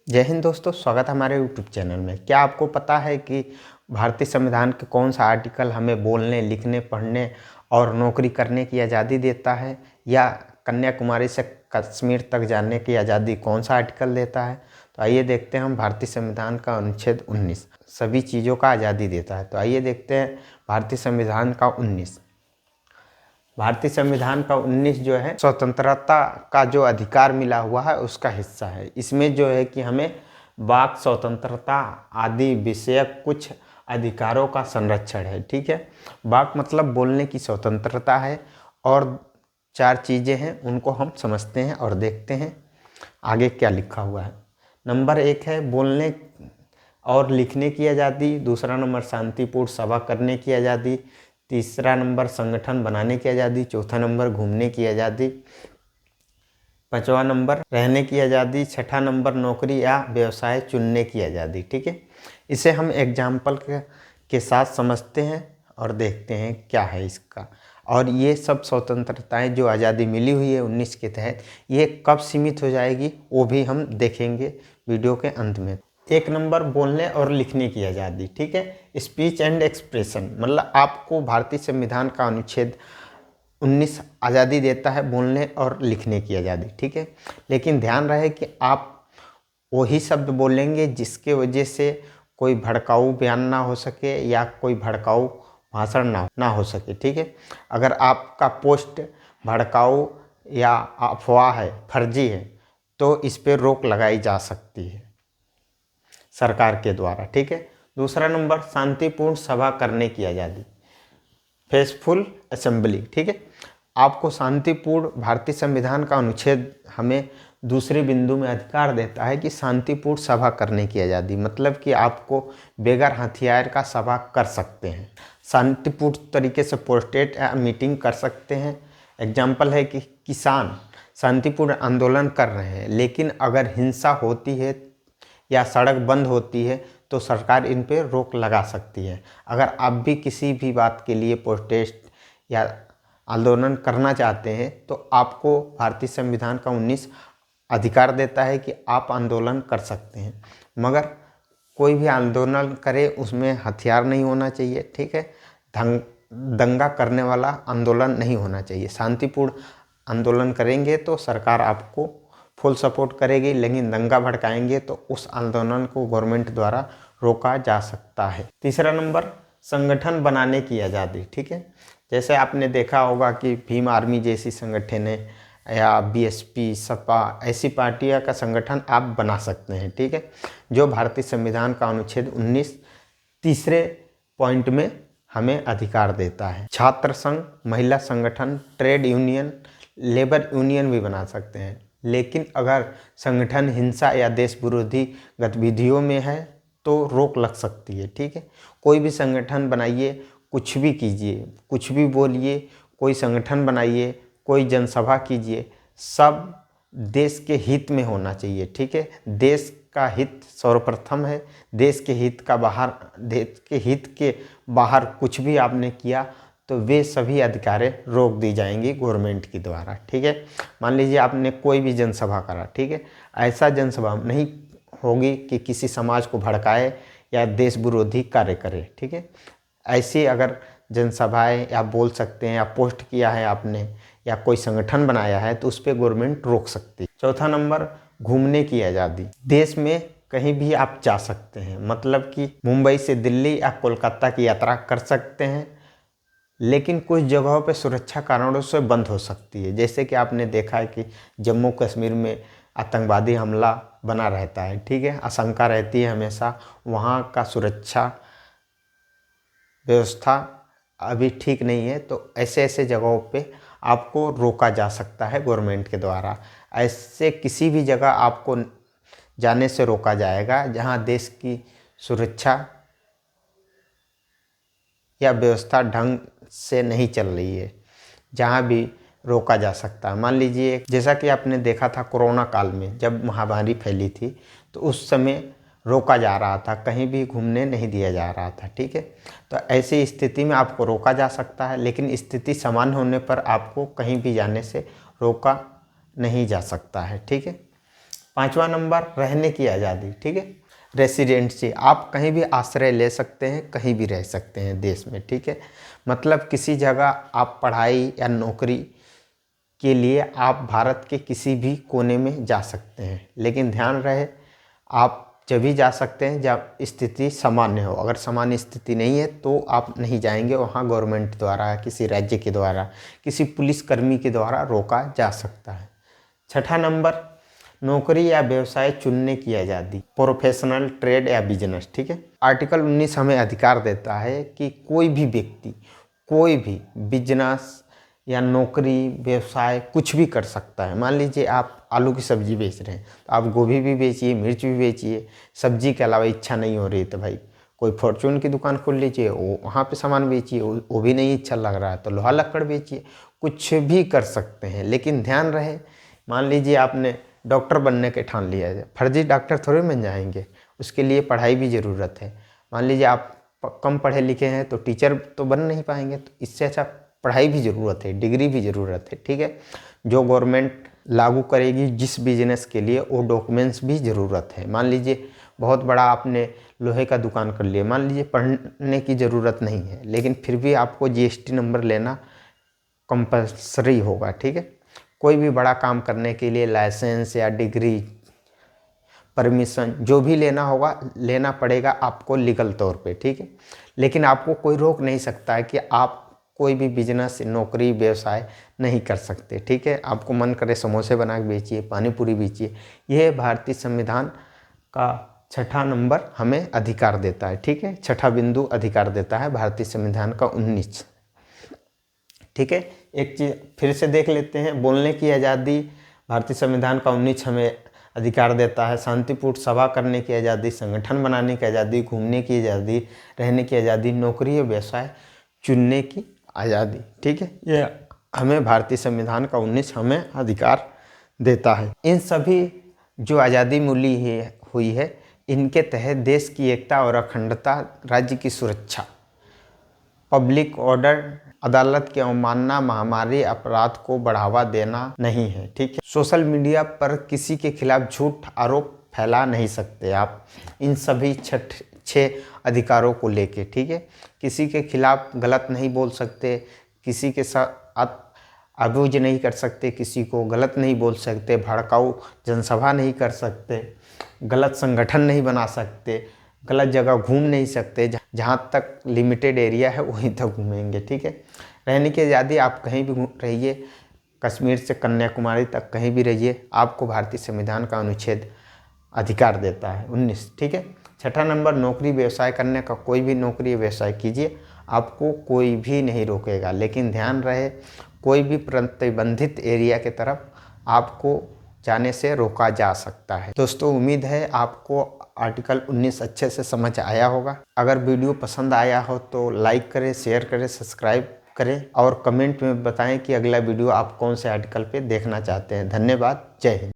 जय हिंद दोस्तों, स्वागत है हमारे यूट्यूब चैनल में। क्या आपको पता है कि भारतीय संविधान के कौन सा आर्टिकल हमें बोलने, लिखने, पढ़ने और नौकरी करने की आज़ादी देता है, या कन्याकुमारी से कश्मीर तक जाने की आज़ादी कौन सा आर्टिकल देता है? तो आइए देखते हैं हम भारतीय संविधान का अनुच्छेद 19 सभी चीज़ों का आज़ादी देता है। तो आइए देखते हैं भारतीय संविधान का 19। भारतीय संविधान का 19 जो है स्वतंत्रता का जो अधिकार मिला हुआ है उसका हिस्सा है। इसमें जो है कि हमें वाक स्वतंत्रता आदि विषयक कुछ अधिकारों का संरक्षण है। ठीक है, वाक मतलब बोलने की स्वतंत्रता है और चार चीज़ें हैं, उनको हम समझते हैं और देखते हैं आगे क्या लिखा हुआ है। नंबर 1 है बोलने और लिखने की आज़ादी। दूसरा नंबर शांतिपूर्ण सभा करने की आज़ादी। तीसरा नंबर संगठन बनाने की आज़ादी। चौथा नंबर घूमने की आज़ादी। पांचवा नंबर रहने की आज़ादी। छठा नंबर नौकरी या व्यवसाय चुनने की आज़ादी। ठीक है, इसे हम एग्जाम्पल के साथ समझते हैं और देखते हैं क्या है इसका। और ये सब स्वतंत्रताएं जो आज़ादी मिली हुई है 19 के तहत, ये कब सीमित हो जाएगी वो भी हम देखेंगे वीडियो के अंत में। एक नंबर बोलने और लिखने की आज़ादी। ठीक है, स्पीच एंड एक्सप्रेशन, मतलब आपको भारतीय संविधान का अनुच्छेद 19 आज़ादी देता है बोलने और लिखने की आज़ादी। ठीक है, लेकिन ध्यान रहे कि आप वही शब्द बोलेंगे जिसके वजह से कोई भड़काऊ बयान ना हो सके या कोई भड़काऊ भाषण ना हो सके। ठीक है, अगर आपका पोस्ट भड़काऊ या अफवाह है, फर्जी है, तो इस पर रोक लगाई जा सकती है सरकार के द्वारा। ठीक है, दूसरा नंबर शांतिपूर्ण सभा करने की आज़ादी, पीसफुल असेंबली। ठीक है, आपको शांतिपूर्ण, भारतीय संविधान का अनुच्छेद हमें दूसरे बिंदु में अधिकार देता है कि शांतिपूर्ण सभा करने की आज़ादी, मतलब कि आपको बेगर हथियार का सभा कर सकते हैं, शांतिपूर्ण तरीके से प्रोटेस्ट या मीटिंग कर सकते हैं। एग्जाम्पल है कि किसान शांतिपूर्ण आंदोलन कर रहे हैं, लेकिन अगर हिंसा होती है या सड़क बंद होती है तो सरकार इन पर रोक लगा सकती है। अगर आप भी किसी भी बात के लिए प्रोटेस्ट या आंदोलन करना चाहते हैं तो आपको भारतीय संविधान का 19 अधिकार देता है कि आप आंदोलन कर सकते हैं, मगर कोई भी आंदोलन करे उसमें हथियार नहीं होना चाहिए। ठीक है, दंगा करने वाला आंदोलन नहीं होना चाहिए। शांतिपूर्ण आंदोलन करेंगे तो सरकार आपको फुल सपोर्ट करेगी, लेकिन दंगा भड़काएंगे तो उस आंदोलन को गवर्नमेंट द्वारा रोका जा सकता है। तीसरा नंबर संगठन बनाने की आज़ादी। ठीक है, जैसे आपने देखा होगा कि भीम आर्मी जैसी संगठन है या बीएसपी, सपा, ऐसी पार्टियां का संगठन आप बना सकते हैं। ठीक है, जो भारतीय संविधान का अनुच्छेद 19 तीसरे पॉइंट में हमें अधिकार देता है। छात्र संघ, महिला संगठन, ट्रेड यूनियन, लेबर यूनियन भी बना सकते हैं, लेकिन अगर संगठन हिंसा या देश विरोधी गतिविधियों में है तो रोक लग सकती है। ठीक है, कोई भी संगठन बनाइए, कुछ भी कीजिए, कुछ भी बोलिए, कोई संगठन बनाइए, कोई जनसभा कीजिए, सब देश के हित में होना चाहिए। ठीक है, देश का हित सर्वप्रथम है। देश के हित के बाहर कुछ भी आपने किया तो वे सभी अधिकारें रोक दी जाएंगी गवर्नमेंट के द्वारा। ठीक है, मान लीजिए आपने कोई भी जनसभा करा, ठीक है, ऐसा जनसभा नहीं होगी कि किसी समाज को भड़काए या देश विरोधी कार्य करे। ठीक है, ऐसी अगर जनसभाएं आप बोल सकते हैं या पोस्ट किया है आपने या कोई संगठन बनाया है तो उस पर गवर्नमेंट रोक सकती है। चौथा नंबर घूमने की आज़ादी। देश में कहीं भी आप जा सकते हैं, मतलब कि मुंबई से दिल्ली या कोलकाता की यात्रा कर सकते हैं, लेकिन कुछ जगहों पर सुरक्षा कारणों से बंद हो सकती है। जैसे कि आपने देखा है कि जम्मू कश्मीर में आतंकवादी हमला बना रहता है। ठीक है, आशंका रहती है हमेशा, वहाँ का सुरक्षा व्यवस्था अभी ठीक नहीं है, तो ऐसे ऐसे जगहों पे आपको रोका जा सकता है गवर्नमेंट के द्वारा। ऐसे किसी भी जगह आपको जाने से रोका जाएगा जहां देश की सुरक्षा या व्यवस्था ढंग से नहीं चल रही है, जहां भी रोका जा सकता है। मान लीजिए जैसा कि आपने देखा था कोरोना काल में जब महामारी फैली थी, तो उस समय रोका जा रहा था, कहीं भी घूमने नहीं दिया जा रहा था। ठीक है, तो ऐसी स्थिति में आपको रोका जा सकता है, लेकिन स्थिति सामान्य होने पर आपको कहीं भी जाने से रोका नहीं जा सकता है। ठीक है, 5वां नंबर रहने की आज़ादी, ठीक है। रेसिडेंसी, आप कहीं भी आश्रय ले सकते हैं, कहीं भी रह सकते हैं देश में, ठीक है। मतलब किसी जगह आप पढ़ाई या नौकरी के लिए आप भारत के किसी भी कोने में जा सकते हैं, लेकिन ध्यान रहे आप जब भी जा सकते हैं जब स्थिति सामान्य हो। अगर सामान्य स्थिति नहीं है तो आप नहीं जाएंगे, वहाँ गवर्नमेंट द्वारा, किसी राज्य के द्वारा, किसी पुलिसकर्मी के द्वारा रोका जा सकता है। 6ठा नंबर नौकरी या व्यवसाय चुनने की आज़ादी, प्रोफेशनल, ट्रेड या बिजनेस, ठीक है। आर्टिकल 19 हमें अधिकार देता है कि कोई भी व्यक्ति कोई भी बिजनेस या नौकरी, व्यवसाय कुछ भी कर सकता है। मान लीजिए आप आलू की सब्ज़ी बेच रहे हैं तो आप गोभी भी बेचिए, मिर्च भी बेचिए। सब्जी के अलावा इच्छा नहीं हो रही तो भाई कोई फॉर्चून की दुकान खोल लीजिए, वो वहाँ पे सामान बेचिए। वो भी नहीं अच्छा लग रहा है तो लोहा लक्कड़ बेचिए। कुछ भी कर सकते हैं, लेकिन ध्यान रहे मान लीजिए आपने डॉक्टर बनने के ठान लिया है, फर्जी डॉक्टर थोड़े बन जाएंगे, उसके लिए पढ़ाई भी ज़रूरत है। मान लीजिए आप कम पढ़े लिखे हैं तो टीचर तो बन नहीं पाएंगे, तो इससे अच्छा पढ़ाई भी ज़रूरत है, डिग्री भी ज़रूरत है, ठीक है। जो गवर्नमेंट लागू करेगी जिस बिजनेस के लिए, वो डॉक्यूमेंट्स भी ज़रूरत है। मान लीजिए बहुत बड़ा आपने लोहे का दुकान कर लिया, मान लीजिए पढ़ने की ज़रूरत नहीं है, लेकिन फिर भी आपको GST नंबर लेना कंपल्सरी होगा, ठीक है। कोई भी बड़ा काम करने के लिए लाइसेंस या डिग्री, परमिशन जो भी लेना होगा, लेना पड़ेगा आपको लीगल तौर पे, ठीक है। लेकिन आपको कोई रोक नहीं सकता है कि आप कोई भी बिजनेस, नौकरी, व्यवसाय नहीं कर सकते, ठीक है। आपको मन करे समोसे बना के बेचिए, पानी पूरी बेचिए। यह भारतीय संविधान का 6ठा नंबर हमें अधिकार देता है, ठीक है। 6ठा बिंदु अधिकार देता है भारतीय संविधान का 19, ठीक है। एक चीज़ फिर से देख लेते हैं, बोलने की आज़ादी भारतीय संविधान का 19 हमें अधिकार देता है। शांतिपूर्ण सभा करने की आज़ादी, संगठन बनाने की आज़ादी, घूमने की आज़ादी, रहने की आज़ादी, नौकरी या व्यवसाय चुनने की आज़ादी, ठीक है। ये हमें भारतीय संविधान का 19 हमें अधिकार देता है। इन सभी जो आज़ादी मिली हुई है, इनके तहत देश की एकता और अखंडता, राज्य की सुरक्षा, पब्लिक ऑर्डर, अदालत की अवमानना, महामारी, अपराध को बढ़ावा देना नहीं है, ठीक है। सोशल मीडिया पर किसी के खिलाफ झूठ आरोप फैला नहीं सकते आप, इन सभी 6 अधिकारों को लेके, ठीक है। किसी के खिलाफ गलत नहीं बोल सकते, किसी के साथ अबूझ नहीं कर सकते, किसी को गलत नहीं बोल सकते, भड़काऊ जनसभा नहीं कर सकते, गलत संगठन नहीं बना सकते, गलत जगह घूम नहीं सकते। जहाँ तक लिमिटेड एरिया है वहीं तक घूमेंगे, ठीक है। रहने की आज़ादी, आप कहीं भी रहिए, कश्मीर से कन्याकुमारी तक कहीं भी रहिए, आपको भारतीय संविधान का अनुच्छेद अधिकार देता है 19, ठीक है। 6ठा नंबर नौकरी व्यवसाय करने का, कोई भी नौकरी व्यवसाय कीजिए, आपको कोई भी नहीं रोकेगा, लेकिन ध्यान रहे कोई भी प्रतिबंधित एरिया की तरफ आपको जाने से रोका जा सकता है। दोस्तों उम्मीद है आपको आर्टिकल 19 अच्छे से समझ आया होगा। अगर वीडियो पसंद आया हो तो लाइक करें, शेयर करें, सब्सक्राइब करें और कमेंट में बताएं कि अगला वीडियो आप कौन से आर्टिकल पे देखना चाहते हैं। धन्यवाद, जय हिंद।